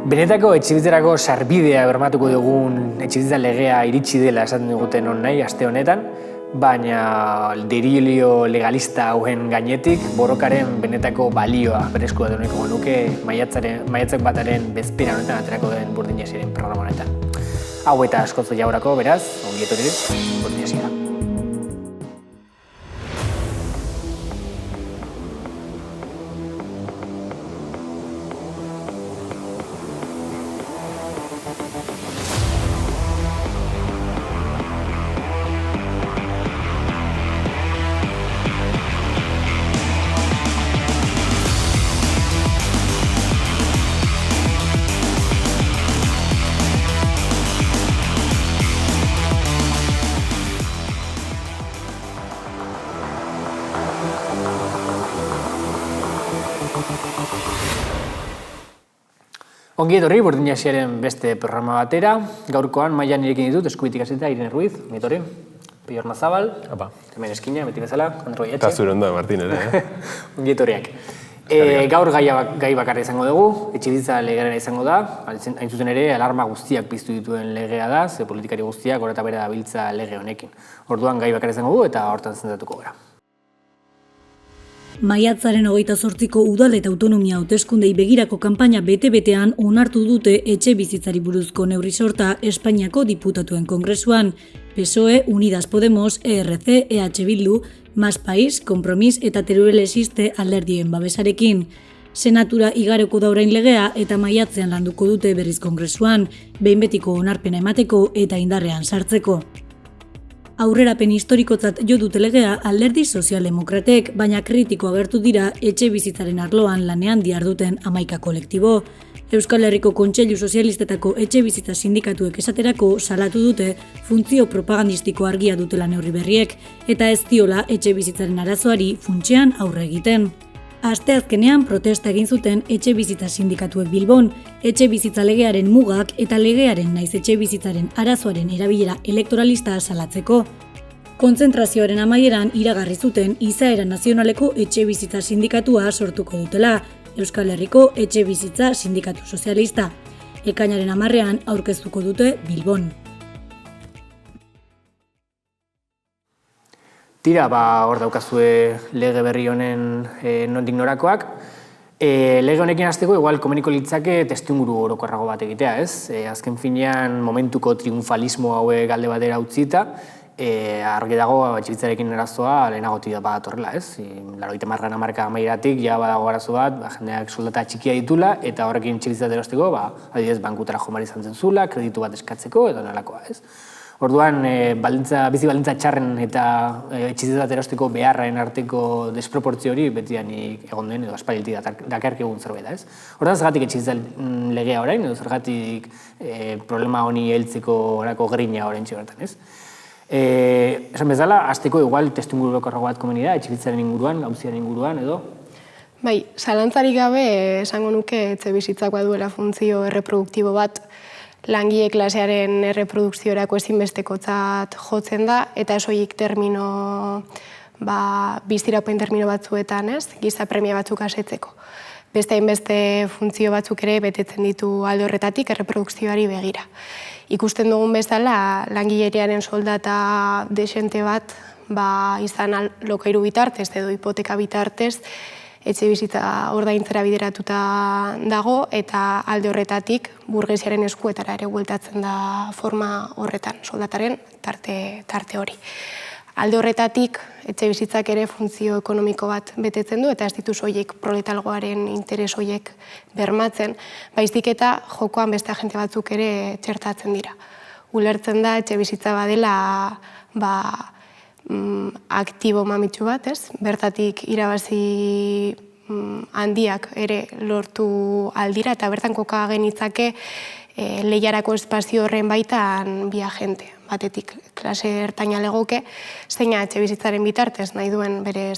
Benetako etxebizitzarako sarbidea bermatuko dugun etxebizitza legea iritsi dela esaten diguten on nahi aste honetan, baina derilio legalista hauen gainetik borrokaren benetako balioa bereskua nahiko nuke maiatzak bataren bezpera honetan aterako den Burdinasiaren programa honetan. Hau eta askoz gehiagorako, beraz, ongi etorri Burdinasiara. Ongi etorri Burdinasiaren beste programa batera. Gaurkoan mailan nirekin ditut eskubitik hasita Irene Ruiz, ongi etorri. Pior Mazabal, hemen eskina, beti bezala, Andro Iatxe. Eta zure ondo, Martin, ere. Ongi etorriak. Gaur gai bakarra izango dugu, etxebizitza legearen izango da, hain zuzen ere alarma guztiak piztu dituen legea da, ze politikari guztiak gora eta bera dabiltza lege honekin. Orduan gai bakarra izango dugu eta hortan zentratuko gara. Maiatzaren 28ko udal eta autonomia hauteskundei begirako kanpaina bete-betean onartu dute etxe bizitzari buruzko neurri sorta Espainiako diputatuen kongresuan. PSOE, Unidas Podemos, ERC, EH Bildu, Más País, Compromís eta Teruel Existe alderdien babesarekin. Senatura igaroko da orain legea eta maiatzean landuko dute berriz kongresuan, behin betiko onarpena emateko eta indarrean sartzeko. Aurrerapen historikotzat jo dute legea alderdi sozialdemokratek, baina kritiko agertu dira etxe bizitzaren arloan lanean diharduten 11 kolektibo. Euskal Herriko Kontseilu Sozialistetako etxe bizitza sindikatuek esaterako salatu dute funtzio propagandistiko argia dutela neurri berriek eta ez diola etxe bizitzaren arazoari funtsean aurre egiten. Asteazkenean protesta egin zuten etxe bizitza sindikatuek Bilbon, etxe bizitza legearen mugak eta legearen naiz etxe bizitzaren arazoaren erabilera elektoralista salatzeko. Kontzentrazioaren amaieran iragarri zuten izaera nazionaleko etxe bizitza sindikatua sortuko dutela, Euskal Herriko etxe bizitza sindikatu sozialista. Ekainaren 10ean aurkeztuko dute Bilbon. Tira, hor daukazue lege berri honen nondik norakoak. Lege honekin hasteko igual komeniko litzake testuinguru orokorrago bat egitea, ez? Azken finean momentuko triunfalismo hauek alde batera utzita, argi dago etxebizitzarekin arazoa lehenagotik bat horrela, ez? 80. hamarkada amaieratik ja badago arazo bat, jendeak soldata txikia ditula eta horrekin etxebizitza erosteko, adibidez bankutara joan behar izan zen zula, kreditu bat eskatzeko eta nolakoa, ez? Orduan, bizi baldintza txarren eta etxebizitza bat erosteko beharraren arteko desproportzio hori betidanik egon den edo aspalditik dakarki egun zerbait da, ez? Orduan, zergatik etxebizitza legea orain edo zergatik problema honi heltzeko orako grina orain txebertan, ez? Esan bezala, hasteko igual testuinguru orokorrago bat komeni da, etxebizitzaren inguruan, auziaren inguruan edo? Bai, zalantzarik gabe esango nuke etxebizitzak baduela funtzio erreproduktibo bat langile klasearen erreprodukziorako ezinbestekotzat jotzen da, eta esoik bizirapen termino batzuetan, ez, giza premia batzuk asetzeko. Beste hainbeste funtzio batzuk ere betetzen ditu alde horretatik erreprodukzioari begira. Ikusten dugun bezala, langileriaren soldata desente bat izan alokairu bitartez edo hipoteka bitartez, etxe bizitza ordaintzera bideratuta dago eta alde horretatik burgesiaren eskuetara ere bueltatzen da forma horretan, soldataren tarte hori. Alde horretatik etxe bizitzak ere funtzio ekonomiko bat betetzen du eta ez ditu soilik proletalgoaren interes hoiek bermatzen, baizik eta jokoan beste agente batzuk ere txertatzen dira. Ulertzen da etxe bizitza badela aktibo mamitsu bat, ez? Bertatik irabazi handiak ere lortu aldira eta bertan koka genitzake lehiarako espazio horren baitan bi agente. Batetik klase ertaina legoke, zeina etxe bizitzaren bitartez nahi duen bere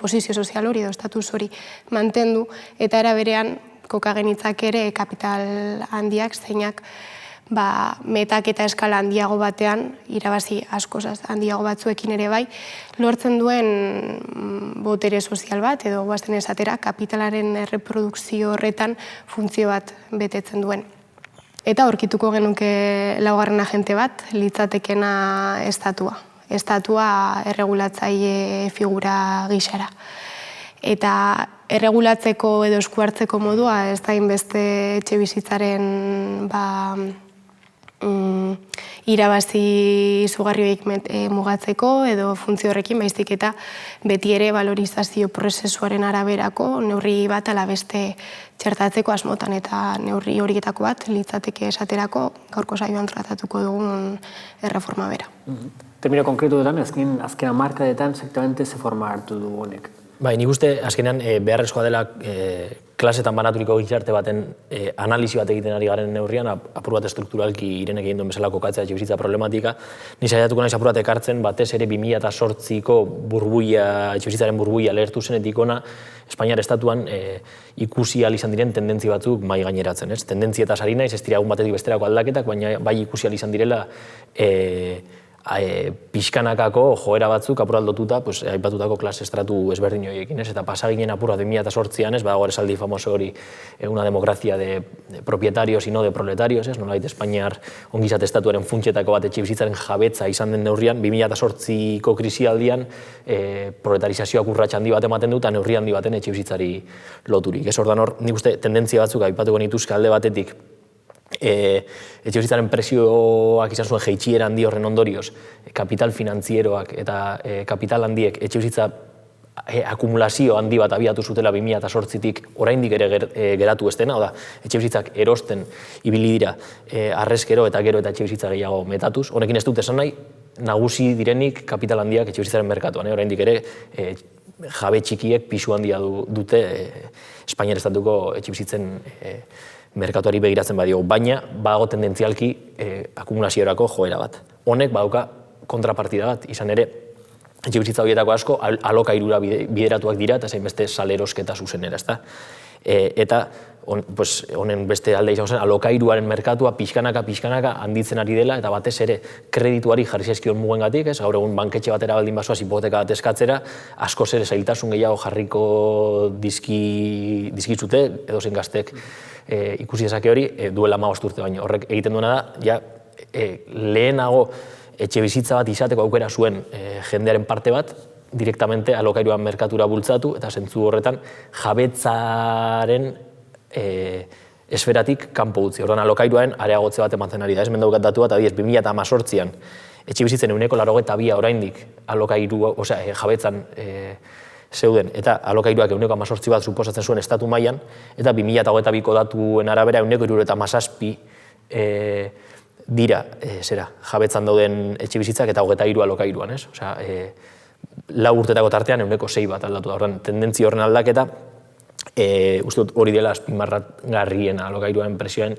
posizio sozial hori edo estatus hori mantendu eta era berean koka genitzake ere kapital handiak zeinak metak eta eskala handiago batean, irabazi askoz handiago batzuekin ere bai, lortzen duen botere sozial bat, edo guazten esatera, kapitalaren erreprodukzio horretan funtzio bat betetzen duen. Eta aurkituko genuke laugarren agente bat, litzatekena estatua. Estatua erregulatzaile figura gisara. Eta erregulatzeko edo esku hartzeko modua ez da inbeste etxe bizitzaren irabazi izugarrioik mugatzeko edo funtzio horrekin, baizik eta beti ere valorizazio prozesuaren araberako neurri bat ala beste txertatzeko asmotan, eta neurri horietako bat litzateke esaterako gaurko saioan tratatuko dugun erreforma bera. Termino konkretuetan, azken hamarkadetan exactamente ze forma hartu du honek. Bai, nik uste azkenean beharrezkoa dela klasetan banaturiko gizarte baten analisi bat egiten ari garen neurrian, apur bat estrukturalki Irenek egin duen bezala kokatzea etxebizitza problematika. Ni saiatuko naiz apur bat ekartzen batez ere 2008ko etxebizitzaren burbuia lehertu zenetik ona, Espainiar estatuan ikusi ahal izan diren tendentzi batzuk mahai gaineratzen. Tendentzietaz ari naiz, ez dira egun batetik besterako aldaketak, baina bai ikusi ahal izan direla pixkanakako joera batzuk apuraldotuta aipatutako klase estratu ezberdin horiekin, eta pasaginen apurra 2008an, badago esaldi famoso hori una democracia de propietarios y no de proletarios, nolabait Espainiar ongizate estatuaren funtsetako bat etxebizitzaren jabetza izan den neurrian, 2008ko krisialdian proletarizazioak urratx handi bat ematen dut, eta neurri handi baten etxebizitzari loturik. Ez ordan hor, nik uste tendentzia batzuk aipatuko nituzke alde batetik, etxebizitzaren presioak izan zuen jeitsiera handi horren ondorioz, kapital finantzieroak eta kapital handiek etxebizitza akumulazio handi bat abiatu zutela 2008tik oraindik ere geratu ez dena, etxebizitzak erosten ibili dira harrezkero eta gero eta etxebizitza gehiago metatuz. Honekin ez dut esan nahi, nagusi direnik kapital handiak etxebizitzaren merkatuan, oraindik ere jabe txikiek pisu handia dute Espainiar estatuko etxebizitzen merkatuari begiratzen badiogu, baina badago tendentzialki akumulaziorako joera bat. Honek badauka kontrapartida bat, izan ere, etxebizitza horietako asko alokairura bideratuak dira, eta zein beste salerosketa zuzenera, ezta? Eta honen beste alde izan zen, alokairuaren merkatua pixkanaka handitzen ari dela, eta batez ere kredituari jarri zaizkion mugengatik, gaur egun banketxe batera baldin basoaz hipoteka bat eskatzera, askoz ere zailtasun gehiago jarriko dizkitzute, edozein gaztek ikusi dezake hori, duela 15 urte baino. Horrek egiten duena da, lehenago etxebizitza bat izateko aukera zuen jendearen parte bat, direktamente alokairuan merkatura bultzatu, eta zentzu horretan jabetzaren esferatik kanpo utzi. Orduan alokairuaren areagotze bat ematen ari da. Ez mendaukat datu bat, adiez, 2018an etxebizitzen 82% oraindik jabetzan zeuden, eta alokairuak 18% bat suposatzen zuen estatu mailan, eta 2022ko datuen arabera 177 dira jabetzan dauden etxebizitzak eta 23 alokairuan, ez? Osea, 4 urtetako tartean 6% bat aldatu da. Orduan, tendentzia horren aldaketa, uste dut hori dela azpimarragarrien alokairuaren presioen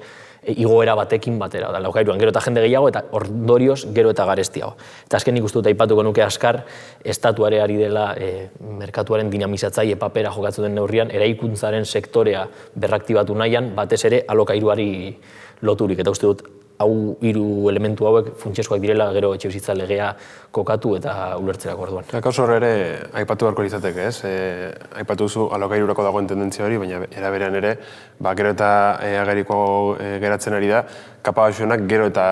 igoera batekin batera. Alokairuan gero eta jende gehiago eta ondorioz gero eta garestiago. Eta azken nik uste dut aipatuko nuke azkar, estatuare ari dela merkatuaren dinamizatzaile papera jokatzen den neurrian, eraikuntzaren sektorea berraktibatu nahian, batez ere alokairuari loturik. Eta uste dut hau hiru elementu hauek funtsezkoak direla gero etxebizitza legea kokatu eta ulertzerako orduan. Kauz hor ere, aipatu beharko litzateke, ez? Aipatu duzu alokairurako dagoen tendentzia hori, baina eraberean ere, gero eta ageriko geratzen ari da, kapabazionak gero eta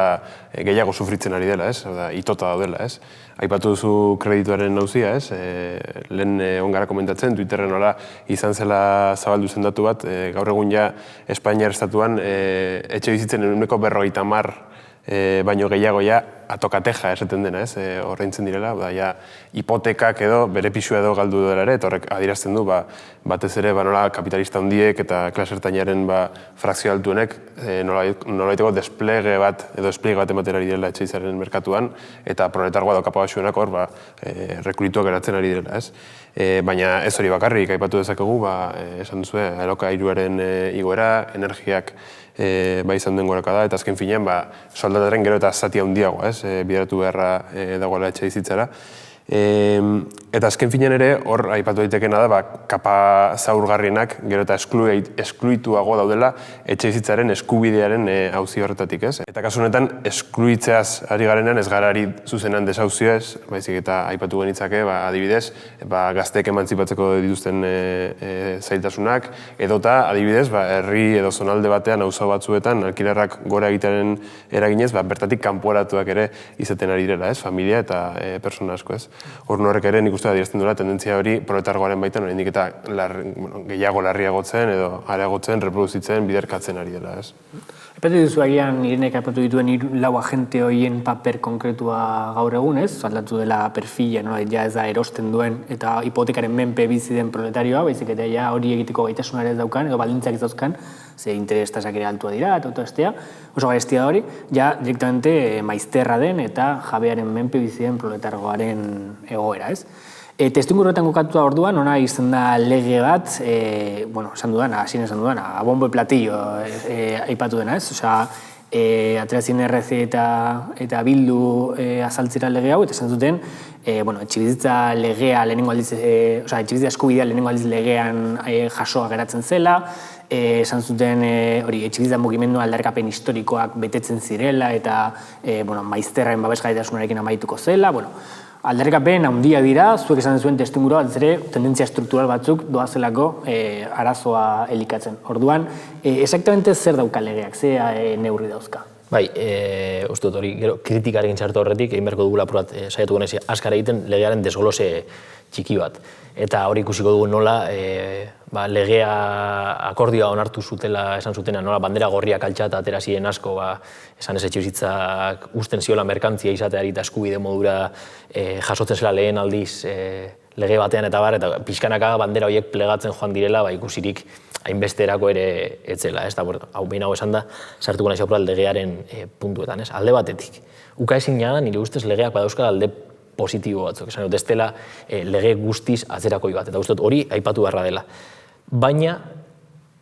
gehiago sufritzen ari dela, ez? Itota daudela, ez? Aipatu duzu kredituaren nauzia, ez? Lehen ongara komentatzen, Twitterren nola izan zela zabaldu zen datu bat, gaur egun ja Espainiar estatuan etxe bizitzen 50% baino gehiago ja atokateja esaten dena, ez? Ordaintzen direla, hipotekak edo bere pisua edo galdu dela ere, eta horrek adierazten du batez ere nola kapitalista handiek eta klase ertainaren frakzio altuenek nolabaiteko desplege bat edo espliege bat ematen ari direla etxebizitzaren merkatuan, eta proletargoa edo kapabazioenak hor rekurituak geratzen ari direla, ez? Baina ez hori bakarrik, aipatu dezakegu, esan duzue, alokairuaren igoera, energiak izan den goraka da, eta azken finean soldataren gero eta zati handiagoa, bideratu beharra dagoela etxe bizitzara. Eta azken finean ere, hor aipatu daitekena da, kapa zaurgarrienak gero eta eskluituago daudela etxe bizitzaren eskubidearen auzi horretatik, ez? Eta kasu honetan, eskluitzeaz ari garenean ez gara ari zuzenan desauzioez, baizik eta aipatu genitzake, adibidez, gazteek emantzipatzeko dituzten zailtasunak, edota, adibidez, herri edo zonalde batean auzo batzuetan alkilerrak gora egitearen eraginez, bertatik kanporatuak ere izaten ari direla, ez? Familia eta persona asko, ez? Horren horrek ere nik uste adierazten duela tendentzia hori proletargoaren baitan oraindik eta gehiago larriagotzen edo areagotzen, reproduzitzen, biderkatzen ari dela, ez? Aipatu duzu agian Irenek aipatu dituen 4 agente horien paper konkretua gaur egun, ez? Aldatu dela perfila, ja ez da erosten duen eta hipotekaren menpe bizi den proletarioa, baizik eta ja hori egiteko gaitasuna ere ez daukan edo baldintzak ez dauzkan, ze interes tasak ere altua dira eta estea, oso garestia hori, ja direktamente maizterra den eta jabearen menpe bizi den proletargoaren egoera, ez? Testuinguruetan kokatuta orduan, ona izan da lege bat, esan dudan, a bombo y platillo aipatu dena, ez? Osea, ateratzen RC eta Bildu azaltzera lege hau, eta esan zuten, etxebizitza legea lehenengo aldiz, etxebizitza eskubidea lehenengo aldiz legean jasoa geratzen zela, esan zuten etxebizitza mugimendu aldarrikapen historikoak betetzen zirela eta maizterraren babesgaitasunarekin amaituko zela, aldarrikapen handia dira, zuek esan zuen testuingurua, ere tendentzia struktural batzuk doazelako arazoa elikatzen. Orduan, exactamente zer dauka legeak, ze neurri dauzka? Bai, uste dut hori, gero kritikaren txartu horretik, egin beharko dugula apurat saiatuko nezi askar egiten legearen desglose txiki bat. Eta hori ikusiko dugu nola legea akordioa onartu zutela esan zutena, nola bandera gorriak altxata atera ziren asko, esan ez etxebizitzak usten ziola merkantzia izateari eta eskubide modura jasotzen zela lehen aldiz lege batean eta pixkanaka bandera horiek plegatzen joan direla, ikusirik hainbesterako ere etzela, ez da, hau behin hau esan da, sartuko nahi zaupura legearen puntuetan, ez? Alde batetik. Ukaezina da, nire ustez legeak badauzka alde positibo batzuk, esan dut, ez dela lege guztiz atzerakoi bat, eta uste dut hori aipatu beharra dela. Baina,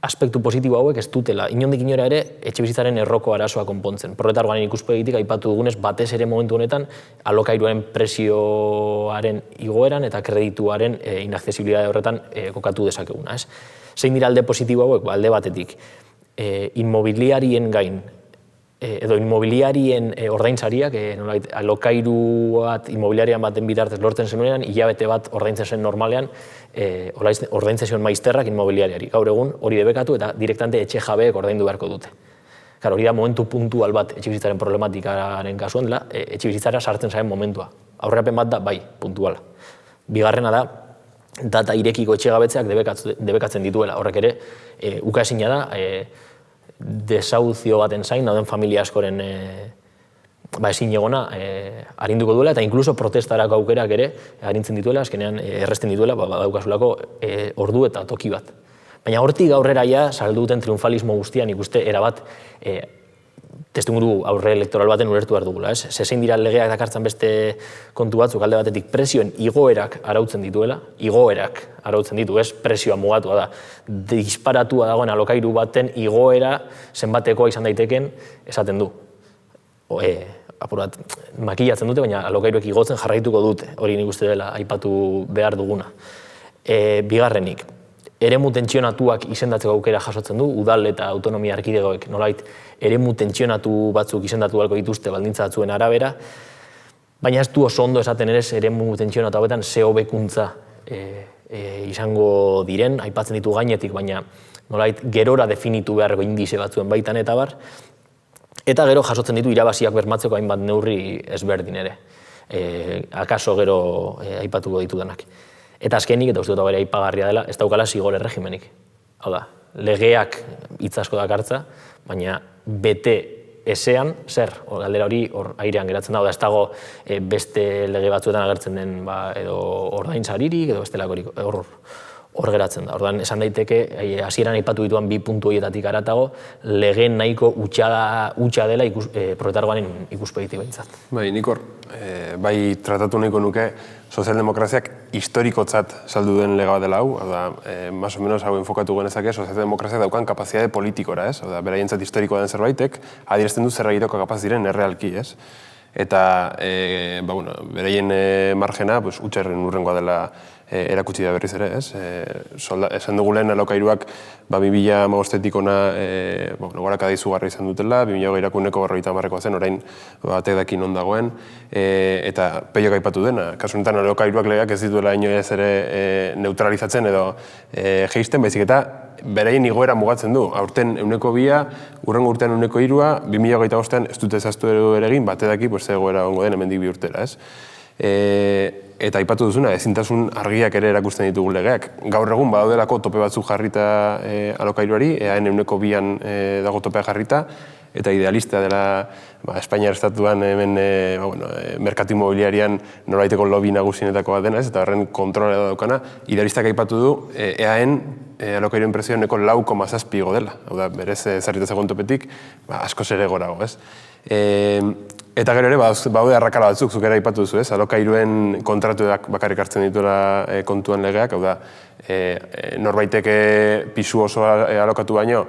aspektu positibo hauek ez dutela, inondik inora ere, etxebizitzaren erroko arazoa konpontzen. Proletargoaren ikuspegitik aipatu dugunez, batez ere momentu honetan, alokairuaren presioaren igoeran eta kredituaren inaccesibilidade horretan kokatu dezakeguna, ez? Zein dira alde positibo hauek? Alde batetik, inmobiliarien gain, edo inmobiliarien ordainsariak, alokairu bat inmobiliarian baten bitartez lortzen zenuenean, hilabete bat ordaintzen zen normalean, ordaintzen zion maizterrak inmobiliariari. Gaur egun hori debekatu eta direktante etxe jabeek ordaindu beharko dute. Hori da momentu puntual bat etxebizitzaren problematikaren kasuan dela, etxebizitzara sartzen zaren momentua. Aurrerapen bat da, bai, puntuala. Bigarrena da, data irekiko etxegabetzeak debekatzen dituela. Horrek ere, ukaezina da, desauzio baten zain, dauden familia askoren ezin egona arinduko duela, eta inkluso protestarako aukerak ere arintzen dituela, azkenean erresten dituela, badaukasulako ordu eta toki bat. Baina hortik aurrera ja, saldu duten triunfalismo guztian ikuste erabat testuinguru aurre elektoral baten ulertu behar dugula. Zein dira legeak dakartzen beste kontu batzuk alde batetik presioen igoerak arautzen dituela, igoerak arautzen ditu, ez presioa mugatua da. Disparatua dagoen alokairu baten igoera zenbatekoa izan daiteken esaten du. Apurat, makillatzen dute, baina alokairuek igotzen jarraituko dute, hori nik uste dela aipatu behar duguna. Bigarrenik, eremu tentsionatuak izendatzeko aukera jasotzen du, udal eta autonomia erkidegoek nolait eremu tentsionatu batzuk izendatu beharko dituzte baldintza batzuen arabera, baina ez du oso ondo esaten ere eremu tentsionatu hauetan ze hobekuntza izango diren, aipatzen ditu gainetik, baina nolait gerora definitu beharreko indize batzuen baitan eta bar, eta gero jasotzen ditu irabaziak bermatzeko hainbat neurri ezberdin ere, akaso gero aipatuko ditudanak. Eta azkenik, eta uste dut bere aipagarria dela, ez daukala zigor erregimenik. Hau da, legeak hitz asko dakartza, baina bete ezean, zer, galdera hori airean geratzen da, ez dago beste lege batzuetan agertzen den edo ordainsaririk, edo bestelakorik, hor geratzen da. Orduan, esan daiteke, hasieran aipatu dituan 2 puntu horietatik aratago, lege nahiko hutsa dela proletargoaren ikuspegitik behintzat. Bai, nik hor, bai tratatu nahiko nuke, sozialdemokraziak historikotzat saldu den lega bat dela hau, más o menos hau enfokatu genezake, sozialdemokraziak daukan kapazitate politikora, ez? Beraientzat historikoa den zerbaitek, adierazten du zer egiteko kapaz diren errealki, ez? eta beraien margena utxarren urrengoa dela erakutsi da berriz ere, ez? Esan dugu lehen alokairuak 2015-etik ona gorakada izugarri izan dutela, 2020-ako 50%koa zen, orain batek daki non dagoen, eta Peiok aipatu dena. Kasu honetan alokairuak legeak ez dituela inoiz ere neutralizatzen edo jeisten, baizik eta beraien igoera mugatzen du. Aurten 2%, urrengo urtean 3%, 2025ean ez dute zaztu ere egin, batek daki egoera ongo den hemendik 2 urtera, ez? Eta aipatu duzuna, ezintasun argiak ere erakusten ditugu legeak. Gaur egun badaudelako tope batzuk jarrita alokairuari, EAN 2%an dago topea jarrita, eta idealista dela Espainiar estatuan hemen merkatu imobiliarian noraiteko lobby nagusienetako bat dena, eta horren kontrola daukana, idealistak aipatu du EAN alokairuen prezioa 4,7 igo dela. Hau da, berez zarrita zegoen topetik, askoz ere gorago, ez? Eta gero ere, baude arrakala batzuk, zuk ere aipatu duzu, ez? Alokairuen kontratuak bakarrik hartzen dituela kontuan legeak, hau da, norbaitek pisu oso alokatu baino,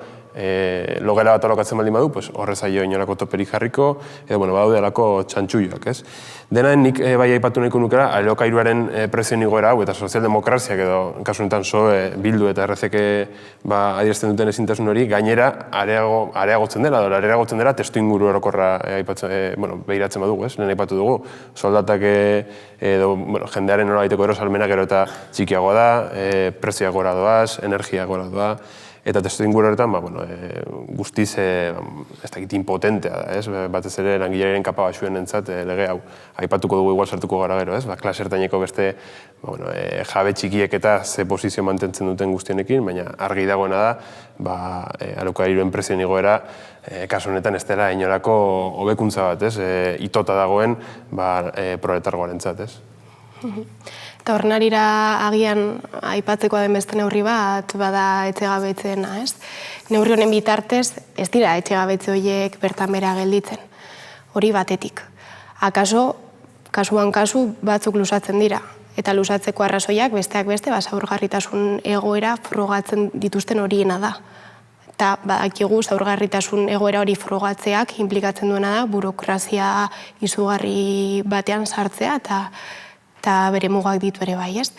logela bat alokatzen baldin badu, horrez aio inolako toperik jarriko, edo, baude alako txantxuioak, ez? Denaen nik bai aipatu nahiko nukera, alokairuaren prezioen igoera hau, eta sozialdemokraziak edo, kasu honetan SOE, Bildu eta RCK adierazten duten ezintasun hori, gainera areagotzen dela, testu inguru orokorra behiratzen badugu, ez? Lehen aipatu dugu, soldatak edo jendearen norabaiteko erosalmena gero eta txikiagoa da, prezioak gora doaz, energia gora doa, eta testu inguru horretan, guztiz, ez dakit impotentea da, ez? Batez ere, langilearen kapa baxuen entzat lege hau. Aipatuko dugu igual sartuko gara gero, ez? Klase ertaineko beste jabe txikiek eta ze posizio mantentzen duten guztionekin, baina argi dagoena da, alokairuen prezioen igoera, kasu honetan ez dela inolako hobekuntza bat, ez? Itota dagoen proletargoarentzat, ez? Eta horren arira agian aipatzeko den beste neurri bat, bada etxegabetzena, ez? Neurri honen bitartez, ez dira etxegabetze horiek bertan bera gelditzen. Hori batetik. Akaso, kasuan kasu batzuk luzatzen dira. Eta luzatzeko arrazoiak besteak beste, zaurgarritasun egoera frogatzen dituzten horiena da. Eta badakigu zaurgarritasun egoera hori frogatzeak implikatzen duena da burokrazia izugarri batean sartzea eta bere mugak ditu ere bai, ez?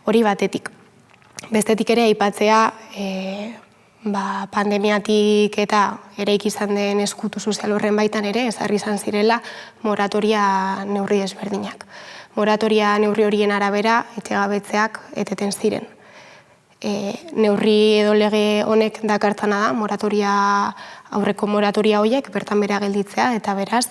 Hori batetik. Bestetik ere aipatzea pandemiatik eta eraiki izan den eskutu sozial horren baitan ere ezarri izan zirela moratoria neurri ezberdinak. Moratoria neurri horien arabera etxegabetzeak eteten ziren. Neurri edo lege honek dakartzana da aurreko moratoria horiek bertan bera gelditzea eta beraz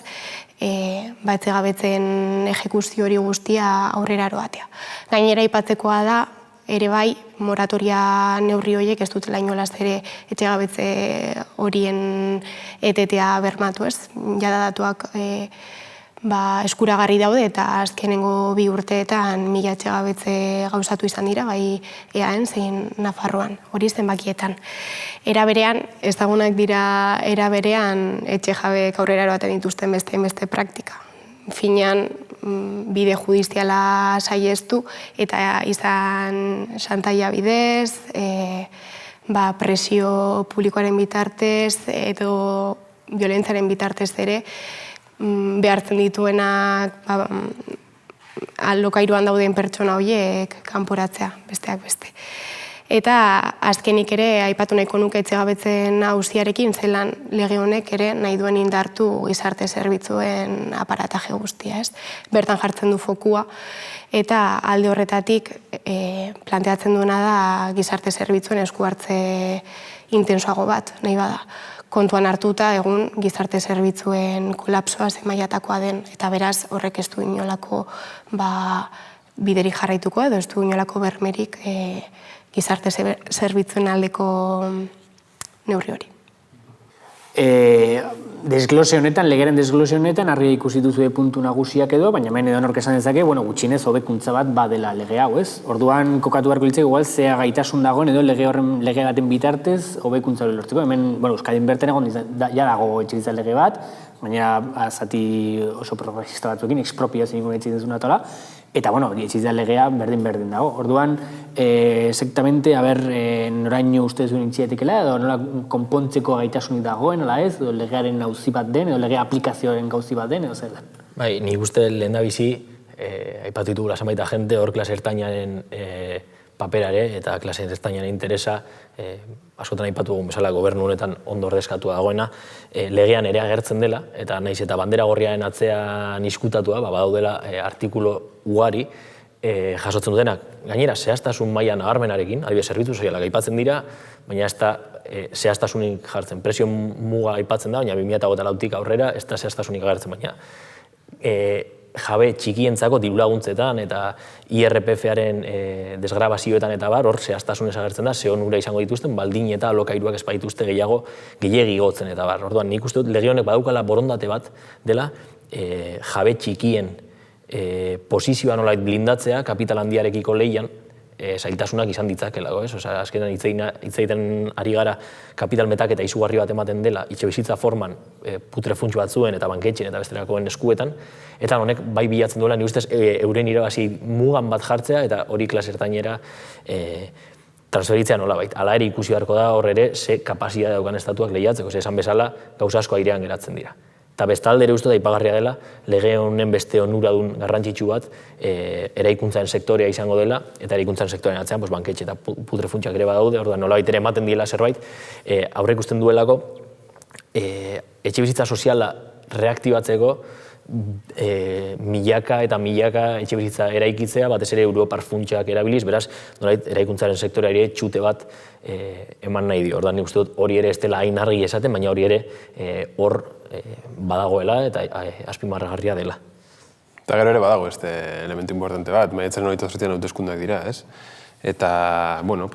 etxegabetzen ejekuzio hori guztia aurrera eroatea. Gainera aipatzekoa da ere bai moratoria neurri horiek ez dutela inolaz ere etxegabetze horien etetea bermatu, ez? Jada datuak eskuragarri daude eta azkenengo 2 urteetan 1000 etxegabetze gauzatu izan dira, bai EAN zein Nafarroan, hori zenbakietan. Era berean, ezagunak dira era berean etxe jabeek aurrera eroaten dituzten beste praktika. Finean, bide judiziala saiestu eta izan xantaia bidez, presio publikoaren bitartez edo violentzaren bitartez ere, behartzen dituenak alokairuan dauden pertsona horiek kanporatzea, besteak beste. Eta azkenik ere, aipatu nahiko nuke etxegabetzen auziarekin, zelan lege honek ere nahi duen indartu gizarte zerbitzuen aparataje guztia, ez? Bertan jartzen du fokua, eta alde horretatik planteatzen duena da gizarte zerbitzuen esku hartze intensoago bat, nahi bada. Kontuan hartuta egun gizarte zerbitzuen kolapsoa zenbailatakoa den, eta beraz horrek ez du inolako biderik jarraituko edo ez du inolako bermerik gizarte zerbitzuen aldeko neurri hori. Desglose honetan, legeren desglose honetan, argi ikusi duzue puntu nagusiak edo, baina hemen edo nork esan dezake, gutxinez hobekuntza bat badela lege hau, ez? Orduan kokatu beharko litzake, igual zea gaitasun dagoen edo lege baten bitartez hobekuntza hori lortzeko. Hemen, Euskadin bertan egon ja dago etxebizitza lege bat, baina zati oso progresista batzuekin, expropiazio ingo etxebizitzuna tola, eta, etxebizitza legea berdin dago. Orduan, exactamente, noraino uste zuen itxiatekela, edo nola konpontzeko gaitasunik dagoen, edo ez, edo legearen gauzi bat den, edo lege aplikazioaren gauzi bat den, edo zer den. Bai, nik uste lehendabizi, aipatu ditugu zenbait agente hor klase ertainaren paperare eta klase ertainaren interesa, askotan aipatu dugun bezala gobernu honetan ondo ordezkatua dagoena, legean ere agertzen dela, eta naiz eta bandera gorriaren atzean izkutatua, badaudela artikulu ugari jasotzen dutenak. Gainera, zehaztasun maila nabarmenarekin, adibidez zerbitzu sozialak aipatzen dira, baina ez da zehaztasunik jartzen. Presio muga aipatzen da, baina 2008tik aurrera ez da zehaztasunik agertzen, baina jabe txikientzako dirulaguntzetan eta IRPF-aren desgrabazioetan eta bar, hor zehaztasunez agertzen da, ze onura izango dituzten, baldin eta alokairuak ez badituzte gehiegi igotzen eta bar. Orduan, nik uste dut lege honek badaukala borondate bat dela jabe txikien posizioa nolait blindatzea kapital handiarekiko lehian zailtasunak izan ditzakelako, ez? Osea, azkenan hitz egiten ari gara kapital metaketa izugarri bat ematen dela etxebizitza forman putre funts batzuen eta banketxen eta bestelakoen eskuetan, eta honek bai bilatzen duela, ni ustez euren irabazi mugan bat jartzea eta hori klase ertainera transferitzea nolabait. Hala ere ikusi beharko da hor ere ze kapazitatea daukan estatuak lehiatzeko, ze esan bezala gauza asko airean geratzen dira. Eta bestalde ere uste da aipagarria dela, lege honen beste onuradun garrantzitsu bat eraikuntzaren sektorea izango dela, eta eraikuntzaren sektorean atzean banketxe eta putre funtsak ere badaude, orduan nolabait ere ematen diela zerbait, aurre ikusten duelako etxebizitza soziala reaktibatzeko milaka eta milaka etxebizitza eraikitzea, batez ere Europar funtsak erabiliz, beraz, nolabait eraikuntzaren sektorea ere txute bat eman nahi dio. Orduan nik uste dut hori ere ez dela hain argi esaten, baina hori ere hor badagoela eta azpimarragarria dela. Eta gero ere badago este elementu importante bat, maiatzaren 28an hauteskundeak dira, ez? Eta, bueno,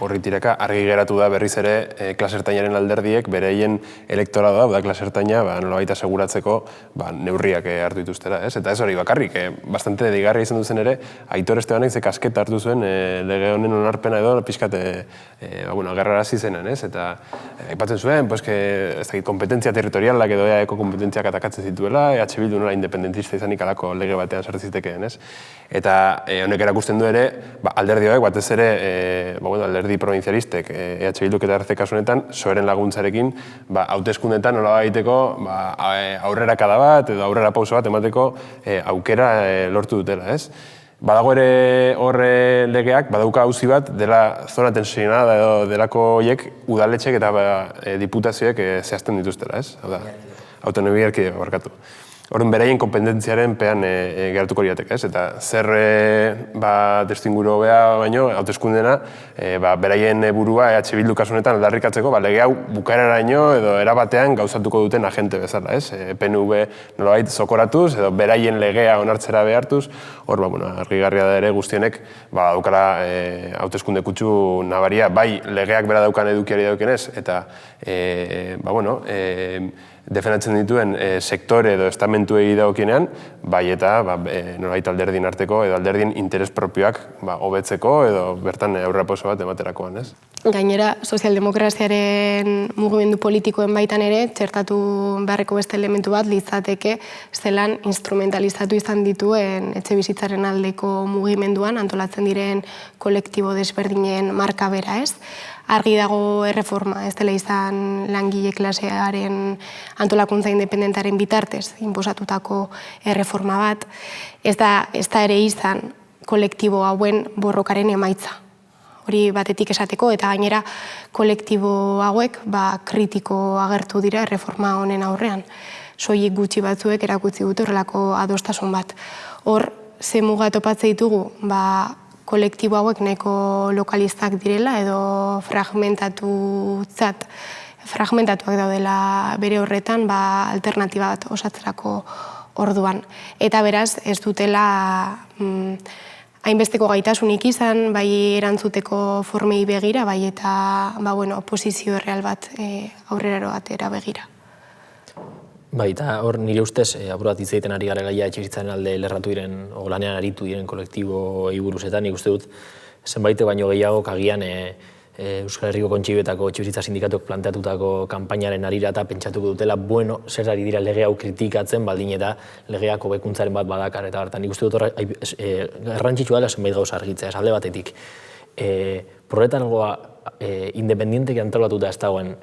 horri tiraka argi geratu da berriz ere klase ertainaren alderdiek bereien elektoratu da klase ertaina nolabait aseguratzeko neurriak hartu dituztera, ez? Eta ez hori bakarrik, bastante digarria izan duzen ere, Aitor Estebanek ze kasketa hartu zuen lege honen onarpena edo pixkat agerrarazi zenen, ez? Eta aipatzen zuen, ez dakit kompetentzia territorialak edo EAeko kompetentziak atakatzen zituela, EH Bildu nola independentista izanik alako lege batean sartzen zitekeen, ez? Eta honek erakusten du ere, alderdi hauek, batez ere, alderdi provinzialistek, EH Bilduk eta RC kasunetan, soeren laguntzarekin, hauteskundetan nola baiteko aurrera kada bat edo aurrera pauso bat emateko aukera lortu dutela, ez? Badago ere horre legeak, badauka auzi bat, dela zona tensionada edo delako horiek udaletxek eta diputazioek zehazten dituztela, ez? Autonomia erkidego barkatu. Horren beraien kompetentziaren pean geratuko lirateke, ez? Eta zer testuinguru hobea baino, hauteskundena, beraien burua EH Bildu kasunetan aldarrikatzeko, lege hau bukaeraraino edo erabatean gauzatuko duten agente bezala, ez? PNV nolabait zokoratuz edo beraien legea onartzera behartuz, hor, argigarria da ere guztienek, daukala hauteskunde kutsu nabaria, bai legeak bera daukan edukiari daukenez, eta, defendatzen dituen sektore edo estamentuei dagokienean, bai eta nolabait alderdien arteko edo alderdien interes propioak hobetzeko edo bertan aurrerapauso bat ematerakoan, ez? Gainera, sozialdemokraziaren mugimendu politikoen baitan ere, txertatu beharreko beste elementu bat litzateke zelan instrumentalizatu izan dituen etxebizitzaren aldeko mugimenduan antolatzen diren kolektibo desberdinen marka bera, ez? Argi dago erreforma, ez dela izan langile klasearen antolakuntza independentaren bitartez inposatutako erreforma bat, ez da ere izan kolektibo hauen borrokaren emaitza. Hori batetik esateko, eta gainera kolektibo hauek kritiko agertu dira erreforma honen aurrean. Soilik gutxi batzuek erakutsi dute horrelako adostasun bat. Hor, ze muga topatze ditugu, kolektibo hauek nahiko lokalistak direla edo fragmentatuak daudela bere horretan alternatiba bat osatzerako orduan. Eta beraz, ez dutela hainbesteko gaitasunik izan, bai erantzuteko formei begira, bai eta oposizio erreal bat aurreraro batera begira. Bai, eta hor nire ustez, apur bat hitz egiten ari garela etxebizitzaren alde lerratu diren, o lanean aritu diren kolektiboei buruzetan, nik uste dut zenbait baino gehiago agian Euskal Herriko Kontseiluetako etxebizitza sindikatuak planteatutako kanpainaren arira eta pentsatuko dutela, zer ari dira lege hau kritikatzen, baldin eta legeak hobekuntzaren bat badakar, eta nik uste dut garrantzitsua dela zenbait gauza argitzea, alde batetik. Proletargoa independienteki antolatuta ez dagoen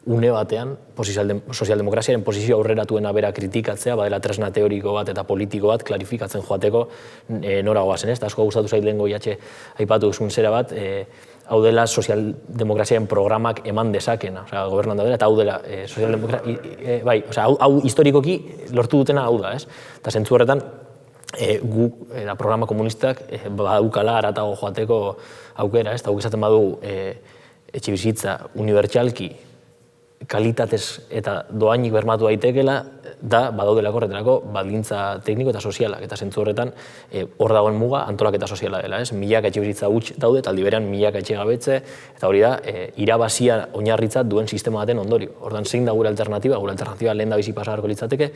une batean sozialdemokraziaren posizio aurreratuena bera kritikatzea, badela tresna teoriko bat eta politiko bat klarifikatzen joateko nora goazen, ez? Asko gustatu zait lehengo jatxe aipatu duzun zera bat, hau dela sozialdemokraziaren programak eman dezakena, gobernando dela, eta hau dela bai, hau historikoki lortu dutena hau da, ez? Eta zentzu horretan, gu, programa komunistak, badukala aratago joateko aukera, ez? Eta guk esaten badu etxebizitza unibertsalki kalitatez eta doainik bermatu daitekela, da badaudelako horretarako baldintza tekniko eta sozialak. Eta zentzu horretan, hor dagoen muga antolaketa soziala dela. Milaka etxebizitza huts daude, eta aldi berean milaka etxegabetze, eta hori da, irabazia oinarritzat duen sistema baten ondorio. Ordan zein da gure alternatiba? Gure alternatiba lehen da bizi pasarko litzateke,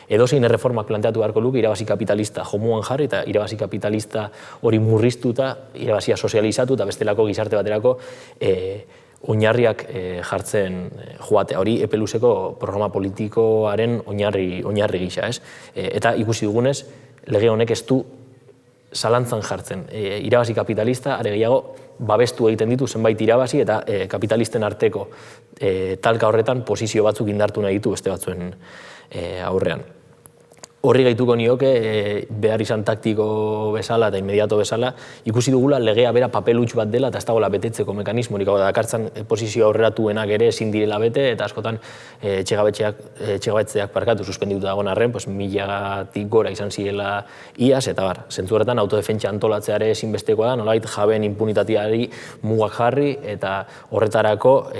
edozein erreformak planteatu beharko luke, irabazi kapitalista jomuan jarri, eta irabazi kapitalista hori murriztuta, irabazia sozializatu, eta bestelako gizarte baterako oinarriak jartzen joatea. Hori epe luzeko programa politikoaren oinarri gisa, ez? Eta ikusi dugunez, lege honek ez du zalantzan jartzen. Irabazi kapitalista, are gehiago, babestu egiten ditu zenbait irabazi eta kapitalisten arteko talka horretan posizio batzuk indartu nahi ditu beste batzuen aurrean. Horri gaituko nioke, behar izan taktiko bezala eta inmediato bezala, ikusi dugula legea bera papel huts bat dela eta ez dagoela betetzeko mekanismorik, hau da, dakartzan posizio aurreratuenak ere ezin direla bete, eta askotan etxegabetzeak suspendituta dagoen arren, 1000-tik gora izan zirela iaz, eta bar, zentzu horretan autodefentsa antolatzea ere ezinbestekoa da, nolabait jabeen impunitateari mugak jarri, eta horretarako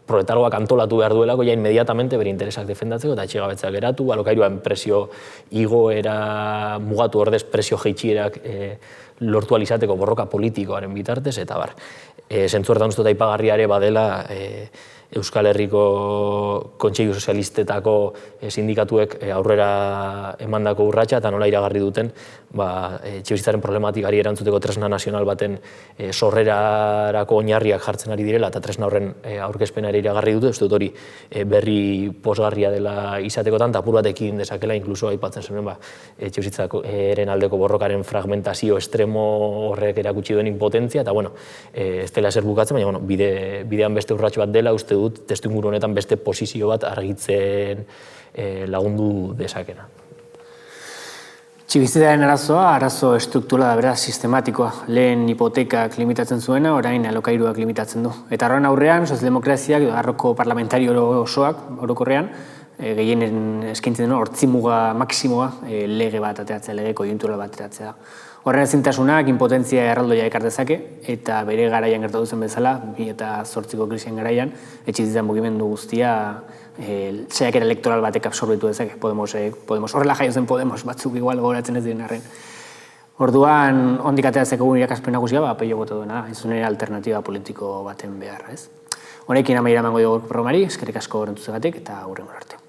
proletargoak antolatu behar duelako, ja inmediatamente bere interesak defendatzeko, eta etxegabetzeak geratu, alokairuen presio igoera mugatu ordez presio jeitxierak lortu alizateko borroka politikoaren bitartez, eta bar. Zentzu horretan uste aipagarria ere badela Euskal Herriko Kontseilu Sozialistetako sindikatuek aurrera emandako urratsa eta nola iragarri duten etxebizitzaren problematikari erantzuteko tresna nazional baten sorrerarako oinarriak jartzen ari direla eta tresna horren aurkezpena ere iragarri dute, uste dut hori berri posgarria dela izatekotan, eta apur batekin dezakela, inkluso aipatzen zenuen etxebizitzaren aldeko borrokaren fragmentazio estremo horrek erakutsi duen impotentzia, eta ez dela ezer bukatzen, baina bidean beste urrats bat dela, uste dut testuinguru honetan beste posizio bat argitzen lagundu dezakena. Etxebizitzaren arazo estrukturala da, beraz, sistematikoa. Lehen hipotekak limitatzen zuena, orain alokairuak limitatzen du. Eta horren aurrean, sozialdemokraziak, arroko parlamentario osoak, orokorrean, gehienen eskaintzen duen hortzimuga maksimoa lege bat ateratzea, lege koiuntural bat ateratzea. Horren ezintasunak inpotentzia erraldoia ekar dezake, eta bere garaian gertatu zen bezala, 2008ko krisian garaian, etxebizitzan mugimendu guztia saiakera elektoral batek absorbitu dezake, Podemos. Horrela jaio zen Podemos, batzuk igual gogoratzen ez diren arren. Orduan, ondik ateratzeko gure irakaspen nagusia, peio boto duena, ez nire alternatiba politiko baten beharra, ez? Honekin amaiera emango dugu programari, eskerrik asko horrentzuzegatik, eta hurrengo arte.